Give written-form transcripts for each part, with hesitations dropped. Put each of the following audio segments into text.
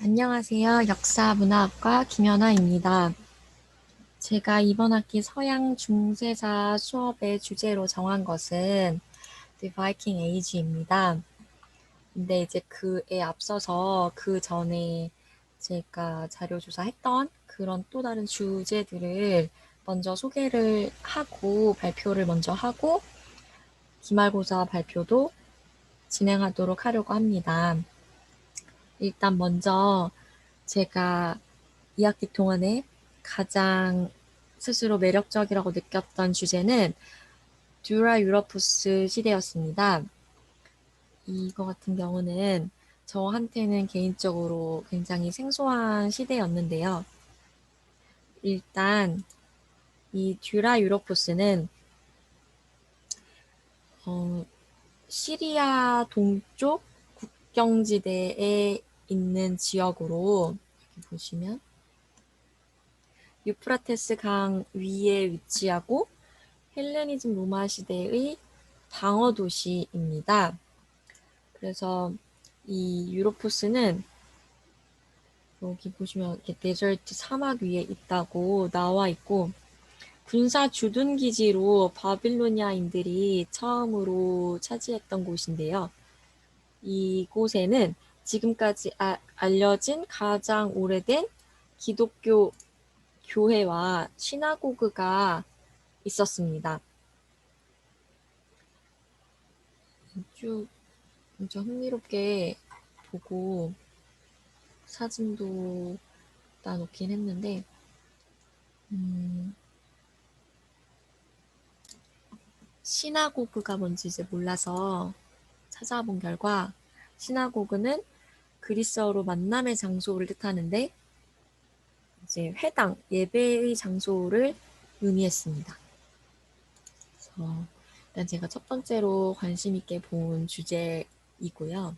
안녕하세요. 역사문화학과 김연아입니다. 제가 이번 학기 서양 중세사 수업의 주제로 정한 것은 The Viking Age입니다. 근데 이제 그에 앞서서 그 전에 제가 자료조사했던 그런 또 다른 주제들을 먼저 소개를 하고 발표를 먼저 하고 기말고사 발표도 진행하도록 하려고 합니다. 일단 먼저 제가 2학기 동안에 가장 스스로 매력적이라고 느꼈던 주제는 듀라 유러푸스 시대였습니다. 이거 같은 경우는 저한테는 개인적으로 굉장히 생소한 시대였는데요. 일단 이 듀라 유러푸스는 시리아 동쪽 국경지대에 있는 지역으로 여기 보시면 유프라테스 강 위에 위치하고 헬레니즘 로마 시대의 방어 도시입니다. 그래서 이 유로포스는 여기 보시면 이렇게 데절트 사막 위에 있다고 나와 있고 군사 주둔 기지로 바빌로니아인들이 처음으로 차지했던 곳인데요. 이곳에는 지금까지 알려진 가장 오래된 기독교 교회와 시나고그가 있었습니다. 쭉 진짜 흥미롭게 보고 사진도 따놓긴 했는데 시나고그가 뭔지 이제 몰라서 찾아본 결과 시나고그는 그리스어로 만남의 장소를 뜻하는데 이제 회당, 예배의 장소를 의미했습니다. 그래서 일단 제가 첫 번째로 관심 있게 본 주제이고요.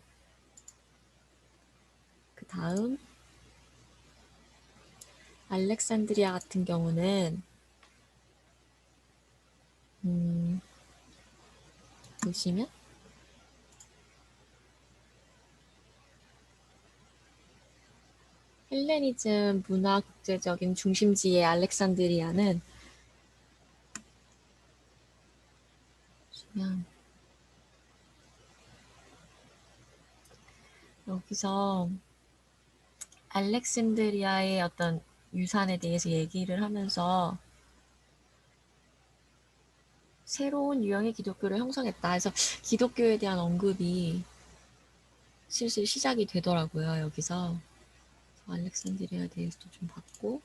그 다음 알렉산드리아 같은 경우는 보시면 헬레니즘 문화 국제적인 중심지의 알렉산드리아는 그냥 여기서 알렉산드리아의 어떤 유산에 대해서 얘기를 하면서 새로운 유형의 기독교를 형성했다 해서 기독교에 대한 언급이 슬슬 시작이 되더라고요. 여기서 알렉산드리아에 대해서도 좀 봤고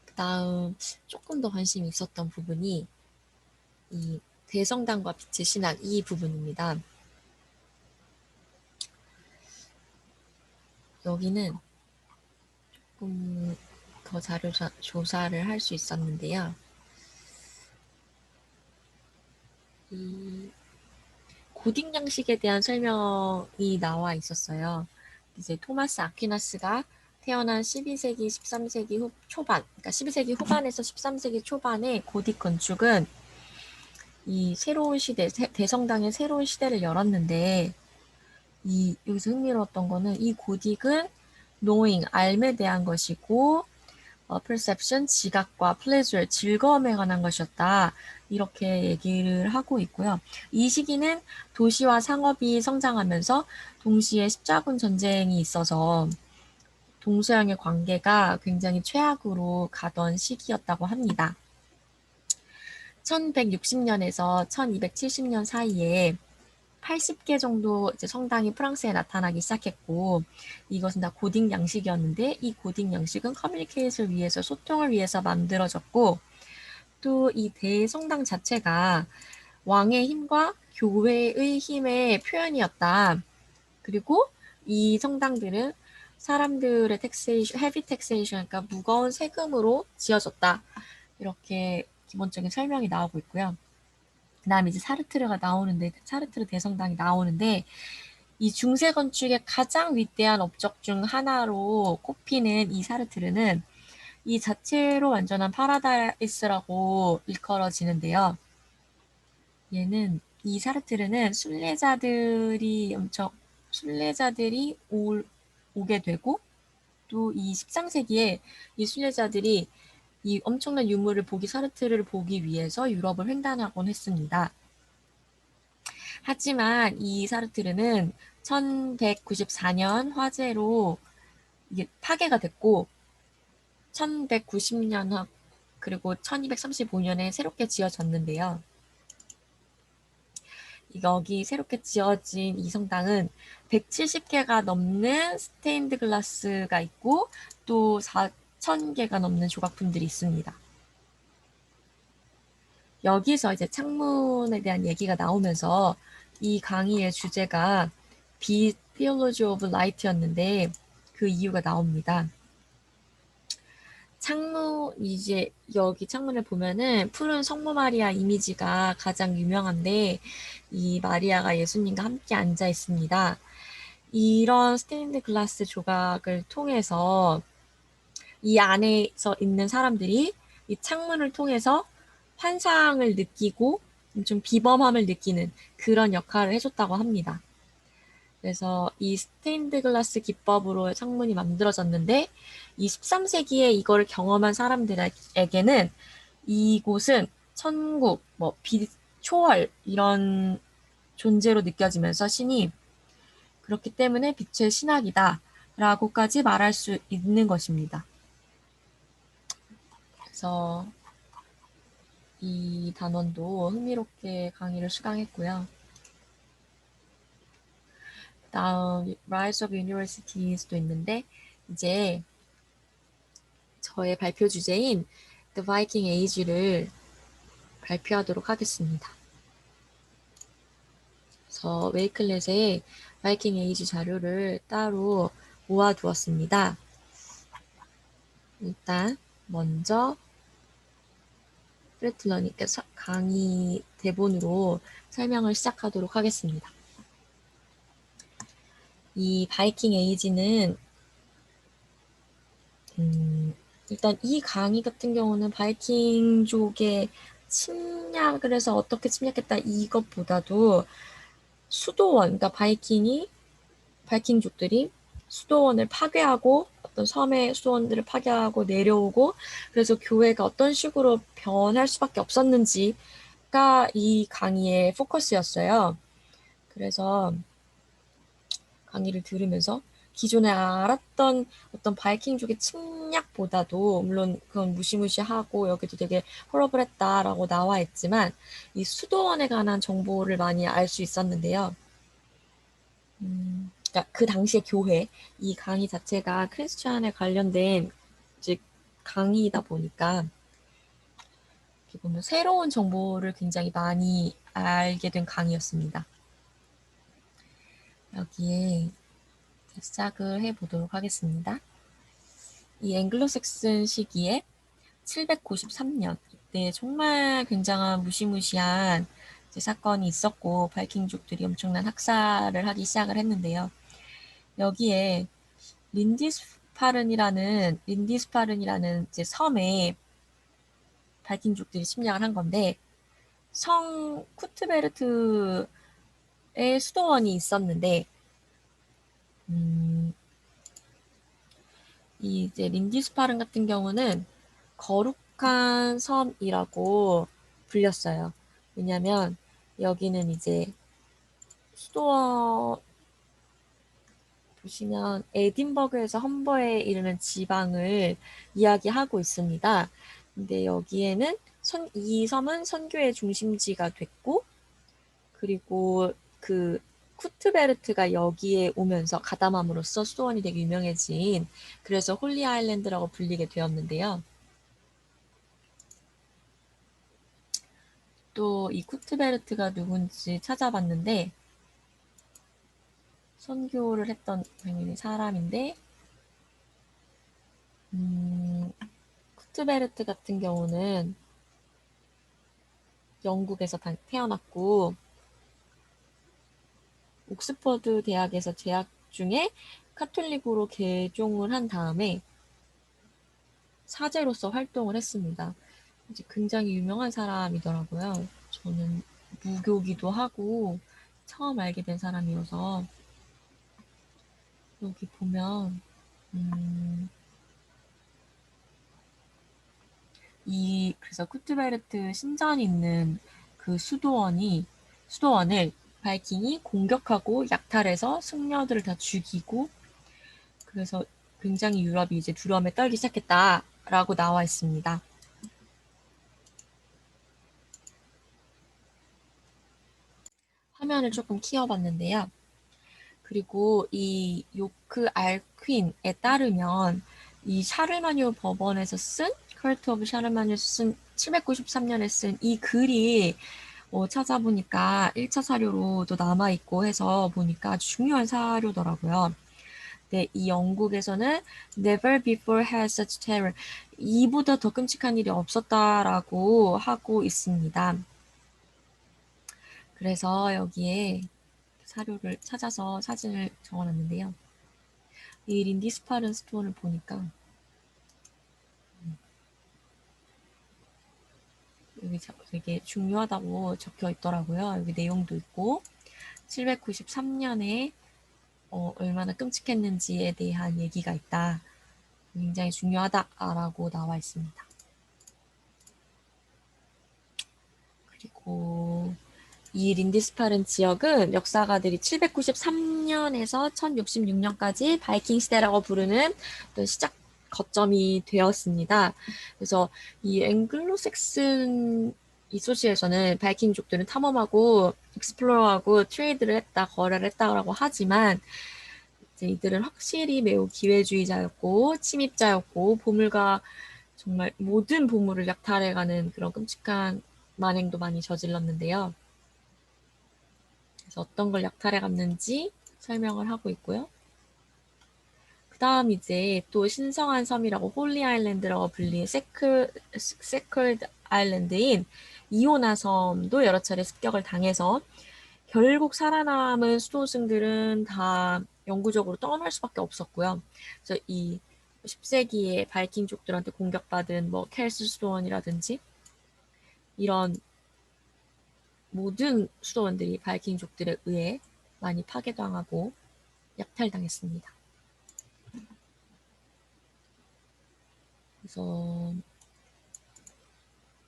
그 다음 조금 더 관심이 있었던 부분이 이 대성당과 빛의 신앙 이 부분입니다. 여기는 조금 더 자료 조사를 할 수 있었는데요. 이 고딕 양식에 대한 설명이 나와 있었어요. 이제 토마스 아퀴나스가 태어난 12세기, 13세기 초반, 그러니까 12세기 후반에서 13세기 초반의 고딕 건축은 이 새로운 시대, 대성당의 새로운 시대를 열었는데 여기서 흥미로웠던 거는 이 고딕은 knowing, 알에 대한 것이고 perception, 지각과 pleasure, 즐거움에 관한 것이었다. 이렇게 얘기를 하고 있고요. 이 시기는 도시와 상업이 성장하면서 동시에 십자군 전쟁이 있어서 동서양의 관계가 굉장히 최악으로 가던 시기였다고 합니다. 1160년에서 1270년 사이에 80개 정도 이제 성당이 프랑스에 나타나기 시작했고 이것은 다 고딕 양식이었는데 이 고딕 양식은 커뮤니케이션을 위해서 소통을 위해서 만들어졌고 또 이 대성당 자체가 왕의 힘과 교회의 힘의 표현이었다. 그리고 이 성당들은 사람들의 텍세이션, 헤비 텍세이션, 그러니까 무거운 세금으로 지어졌다. 이렇게 기본적인 설명이 나오고 있고요. 그 다음에 이제 사르트르가 나오는데, 사르트르 대성당이 나오는데, 이 중세 건축의 가장 위대한 업적 중 하나로 꼽히는 이 사르트르는 이 자체로 완전한 파라다이스라고 일컬어지는데요. 이 사르트르는 순례자들이 엄청 순례자들이 오게 되고, 또 이 13세기에 이 순례자들이 이 엄청난 유물을 사르트르를 보기 위해서 유럽을 횡단하곤 했습니다. 하지만 이 사르트르는 1194년 화재로 이게 파괴가 됐고, 1190년 그리고 1235년에 새롭게 지어졌는데요. 여기 새롭게 지어진 이 성당은 170개가 넘는 스테인드 글라스가 있고, 또 4,000개가 넘는 조각품들이 있습니다. 여기서 이제 창문에 대한 얘기가 나오면서 이 강의의 주제가 Theology of Light였는데, 그 이유가 나옵니다. 이제 여기 창문을 보면은 푸른 성모 마리아 이미지가 가장 유명한데, 이 마리아가 예수님과 함께 앉아 있습니다. 이런 스테인드 글라스 조각을 통해서 이 안에서 있는 사람들이 이 창문을 통해서 환상을 느끼고 좀 비범함을 느끼는 그런 역할을 해줬다고 합니다. 그래서 이 스테인드 글라스 기법으로 창문이 만들어졌는데, 이 13세기에 이걸 경험한 사람들에게는 이곳은 천국, 빛, 초월 이런 존재로 느껴지면서 신이 그렇기 때문에 빛의 신학이다 라고까지 말할 수 있는 것입니다. 그래서 이 단원도 흥미롭게 강의를 수강했고요. 다음 Rise of Universities도 있는데, 이제 저의 발표 주제인 The Viking Age를 발표하도록 하겠습니다. 그래서 웨이클렛의 바이킹 에이지 자료를 따로 모아두었습니다. 일단 먼저 프레틀러님께 강의 대본으로 설명을 시작하도록 하겠습니다. 이 바이킹 에이지는 일단 이 강의 같은 경우는 바이킹족의 침략을 해서 어떻게 침략했다 이것보다도 수도원, 그러니까 바이킹족들이 수도원을 파괴하고 어떤 섬의 수도원들을 파괴하고 내려오고, 그래서 교회가 어떤 식으로 변할 수밖에 없었는지가 이 강의의 포커스였어요. 그래서 강의를 들으면서 기존에 알았던 어떤 바이킹족의 침략보다도, 물론 그건 무시무시하고 여기도 되게 호러블했다라고 나와 있지만, 이 수도원에 관한 정보를 많이 알 수 있었는데요. 그러니까 그 당시의 교회, 이 강의 자체가 크리스찬에 관련된 이제 강의이다 보니까 이렇게 보면 새로운 정보를 굉장히 많이 알게 된 강의였습니다. 여기에 시작을 해보도록 하겠습니다. 이 앵글로색슨 시기에 793년, 이때 정말 굉장한 무시무시한 사건이 있었고, 바이킹족들이 엄청난 학살을 하기 시작을 했는데요. 여기에 린디스파른이라는 이제 섬에 바이킹족들이 침략을 한 건데, 성 쿠트베르트의 수도원이 있었는데, 이제 린디스파른 같은 경우는 거룩한 섬이라고 불렸어요. 왜냐면 여기는 이제 수도원 보시면 에딘버그에서 험버에 이르는 지방을 이야기하고 있습니다. 근데 여기에는 이 섬은 선교의 중심지가 됐고, 그리고 그 쿠트베르트가 여기에 오면서 가담함으로써 수도원이 되게 유명해진, 그래서 홀리 아일랜드라고 불리게 되었는데요. 또 이 쿠트베르트가 누군지 찾아봤는데, 선교를 했던 당연히 사람인데, 쿠트베르트 같은 경우는 영국에서 태어났고, 옥스퍼드 대학에서 재학 중에 카톨릭으로 개종을 한 다음에 사제로서 활동을 했습니다. 이제 굉장히 유명한 사람이더라고요. 저는 무교기도 하고 처음 알게 된 사람이어서. 여기 보면 그래서 쿠트베르트 신전이 있는 그 수도원을 바이킹이 공격하고 약탈해서 승려들을 다 죽이고, 그래서 굉장히 유럽이 이제 두려움에 떨기 시작했다라고 나와 있습니다. 화면을 조금 키워봤는데요. 그리고 이 요크 알퀸에 따르면 이 샤르마뉴 법원에서 쓴 컬트 오브 샤르마뉴 쓴 793년에 쓴 이 글이 찾아보니까 1차 사료로도 남아있고 해서 보니까 아주 중요한 사료더라고요. 네, 이 영국에서는 Never before had such terror. 이보다 더 끔찍한 일이 없었다라고 하고 있습니다. 그래서 여기에 사료를 찾아서 사진을 적어놨는데요. 이 린디스파른 스톤을 보니까 여기 되게 중요하다고 적혀 있더라고요. 여기 내용도 있고 793년에 얼마나 끔찍했는지에 대한 얘기가 있다. 굉장히 중요하다라고 나와 있습니다. 그리고 이 린디스파른 지역은 역사가들이 793년에서 1066년까지 바이킹 시대라고 부르는 시작 거점이 되었습니다. 그래서 이 앵글로색슨 이소시에서는 바이킹족들은 탐험하고 익스플로어하고 트레이드를 했다, 거래를 했다라고 하지만 이제 이들은 확실히 매우 기회주의자였고 침입자였고 보물과 정말 모든 보물을 약탈해가는 그런 끔찍한 만행도 많이 저질렀는데요. 그래서 어떤 걸 약탈해 갔는지 설명을 하고 있고요. 그 다음 이제 또 신성한 섬이라고 홀리 아일랜드라고 불리는 세클드 아일랜드인 이오나 섬도 여러 차례 습격을 당해서 결국 살아남은 수도승들은 다 영구적으로 떠날 수밖에 없었고요. 그래서 이 10세기에 바이킹족들한테 공격받은 뭐 켈스스톤이라든지 이런 모든 수도원들이 바이킹족들에 의해 많이 파괴당하고 약탈당했습니다. 그래서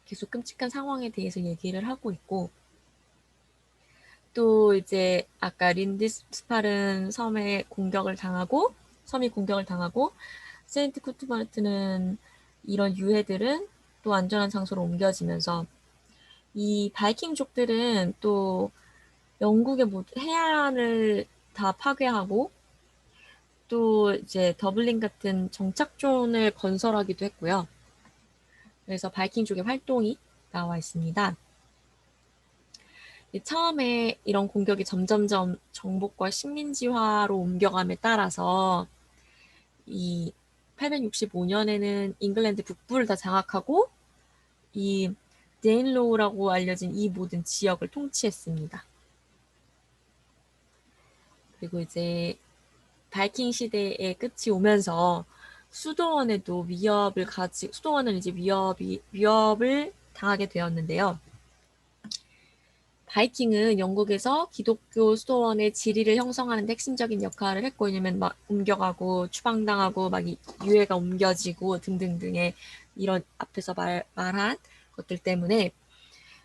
계속 끔찍한 상황에 대해서 얘기를 하고 있고, 또 이제 아까 린디스파른 섬이 공격을 당하고 세인트 쿠트바르트는 이런 유해들은 또 안전한 장소로 옮겨지면서 이 바이킹족들은 또 영국의 모든 해안을 다 파괴하고 또 이제 더블린 같은 정착존을 건설하기도 했고요. 그래서 바이킹족의 활동이 나와 있습니다. 처음에 이런 공격이 점점점 정복과 식민지화로 옮겨감에 따라서 이 865년에는 잉글랜드 북부를 다 장악하고 이 데인로우라고 알려진 이 모든 지역을 통치했습니다. 그리고 이제 바이킹 시대의 끝이 오면서 수도원은 이제 위협을 당하게 되었는데요. 바이킹은 영국에서 기독교 수도원의 지리를 형성하는 데 핵심적인 역할을 했고, 왜냐면 막 옮겨가고 추방당하고 막 유해가 옮겨지고 등등등의 이런 앞에서 말한 것들 때문에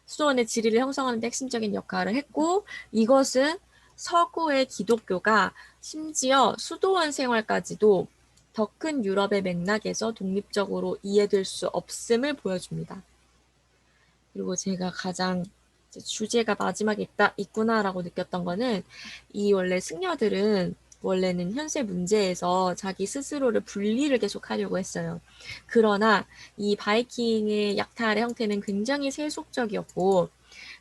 수도원의 지리를 형성하는 데 핵심적인 역할을 했고, 이것은 서구의 기독교가 심지어 수도원 생활까지도 더 큰 유럽의 맥락에서 독립적으로 이해될 수 없음을 보여줍니다. 그리고 제가 가장 주제가 마지막에 있구나라고 느꼈던 거는 이 원래 승려들은 원래는 현세 문제에서 자기 스스로를 분리를 계속 하려고 했어요. 그러나 이 바이킹의 약탈의 형태는 굉장히 세속적이었고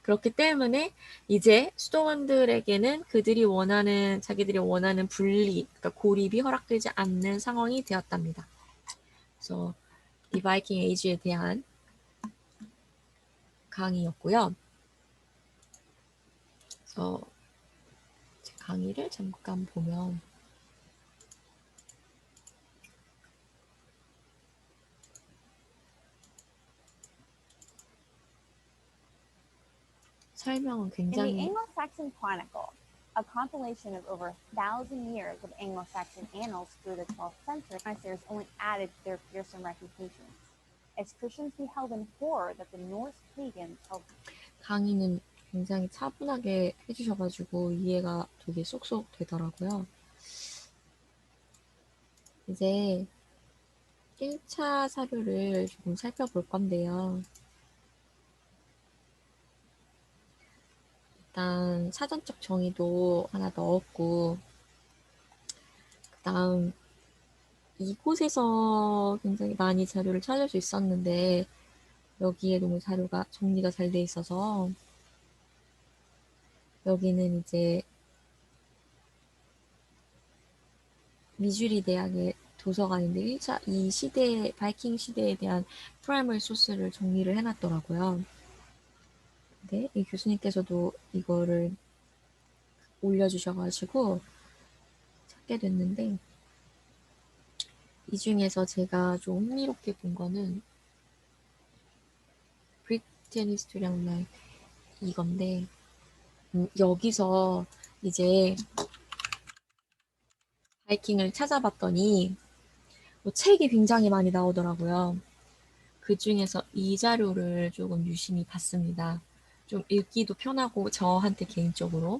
그렇기 때문에 이제 수도원들에게는 자기들이 원하는 분리, 그러니까 고립이 허락되지 않는 상황이 되었답니다. 그래서 이 바이킹 에이지에 대한 강의였고요. 그래서 강의를 잠깐 보면 설명은 In the 굉장히 Anglo-Saxon Chronicle, A compilation of over 1,000 years of Anglo-Saxon annals through the 12th century, monasteries only added to their fearsome reputations, as Christians beheld in horror that the Norse pagans held. 강의는 굉장히 차분하게 해주셔가지고 이해가 되게 쏙쏙 되더라고요. 이제 1차 사료를 조금 살펴볼 건데요. 일단 사전적 정의도 하나 넣었고, 그 다음 이곳에서 굉장히 많이 자료를 찾을 수 있었는데 여기에 너무 자료가 정리가 잘 돼 있어서 여기는 이제 미주리 대학의 도서관인데 1차 이 시대 바이킹 시대에 대한 프라이머리 소스를 정리를 해놨더라고요. 근데 이 교수님께서도 이거를 올려주셔가지고 찾게 됐는데 이 중에서 제가 좀 흥미롭게 본 거는 브리튼 히스토리랑 이건데 여기서 이제 바이킹을 찾아봤더니 뭐 책이 굉장히 많이 나오더라고요. 그 중에서 이 자료를 조금 유심히 봤습니다. 좀 읽기도 편하고 저한테 개인적으로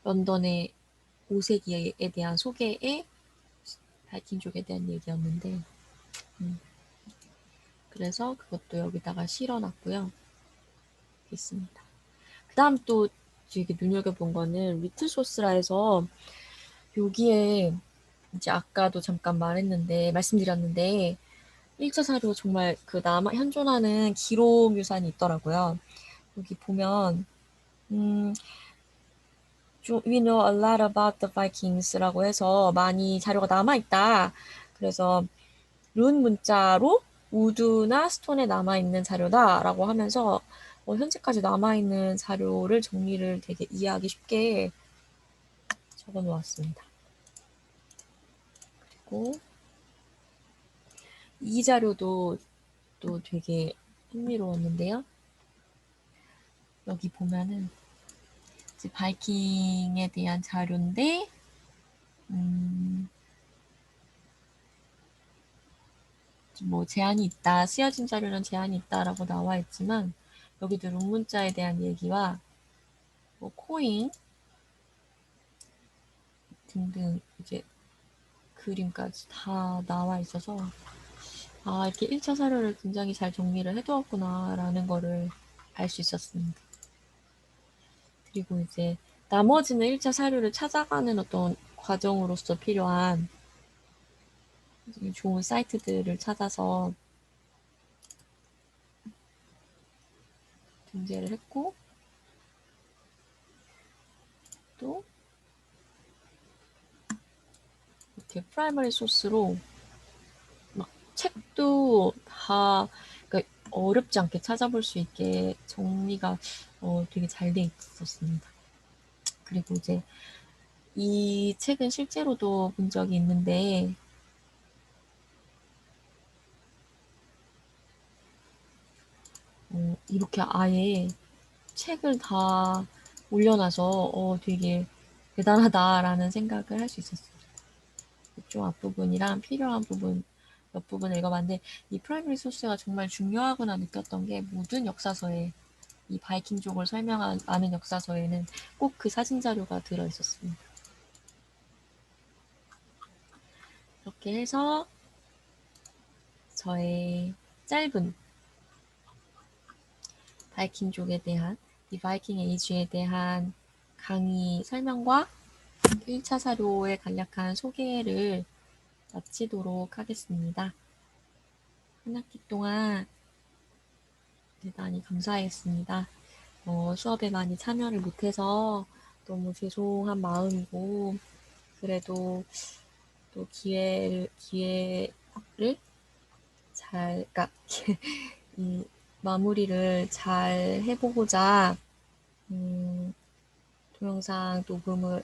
런던의 5세기에 대한 소개에 바이킹족에 대한 얘기였는데 그래서 그것도 여기다가 실어놨고요. 있습니다. 그 다음 또 되게 눈여겨본 거는 리틀 소스라 해서 여기에 이제 아까도 잠깐 말씀드렸는데 1차 사료 정말 그 남아 현존하는 기록 유산이 있더라고요. 여기 보면 We know a lot about the Vikings라고 해서 많이 자료가 남아있다. 그래서 룬 문자로 우드나 스톤에 남아있는 자료다라고 하면서 현재까지 남아있는 자료를 정리를 되게 이해하기 쉽게 적어 놓았습니다. 그리고 이 자료도 또 되게 흥미로웠는데요. 여기 보면은 이제 바이킹에 대한 자료인데 뭐 제한이 있다, 쓰여진 자료는 제한이 있다라고 나와 있지만 여기도 룬문자에 대한 얘기와 뭐 코인 등등 이제 그림까지 다 나와 있어서 아 이렇게 1차 사료를 굉장히 잘 정리를 해두었구나라는 거를 알 수 있었습니다. 그리고 이제 나머지는 1차 사료를 찾아가는 어떤 과정으로서 필요한 좋은 사이트들을 찾아서 등재를 했고 또 이렇게 프라이머리 소스로 막 책도 다 그러니까 어렵지 않게 찾아볼 수 있게 정리가 되게 잘 돼 있었습니다. 그리고 이제 이 책은 실제로도 본 적이 있는데 이렇게 아예 책을 다 올려놔서 되게 대단하다라는 생각을 할 수 있었어요. 좀 앞부분이랑 필요한 부분 몇 부분을 읽어봤는데 이 프라이머리 소스가 정말 중요하구나 느꼈던 게 모든 역사서에 이 바이킹족을 설명한 많은 역사서에는 꼭 그 사진 자료가 들어있었습니다. 이렇게 해서 저의 짧은 바이킹족에 대한 이 바이킹 에이지에 대한 강의 설명과 1차 사료의 간략한 소개를 마치도록 하겠습니다. 한 학기 동안 대단히 감사했습니다. 수업에 많이 참여를 못해서 너무 죄송한 마음이고 그래도 또 기회를 잘, 그러니까 이 마무리를 잘 해보고자 동영상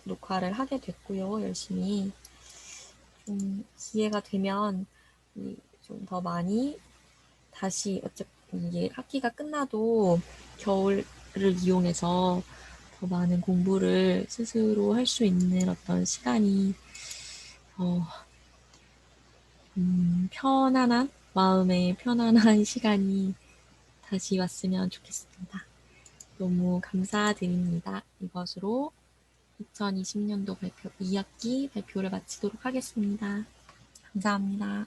녹화를 하게 됐고요. 열심히 좀 기회가 되면 좀 더 많이 다시 어차피 이게 학기가 끝나도 겨울을 이용해서 더 많은 공부를 스스로 할 수 있는 어떤 시간이 편안한 마음의 편안한 시간이 다시 왔으면 좋겠습니다. 너무 감사드립니다. 이것으로 2020년도 발표 2학기 발표를 마치도록 하겠습니다. 감사합니다.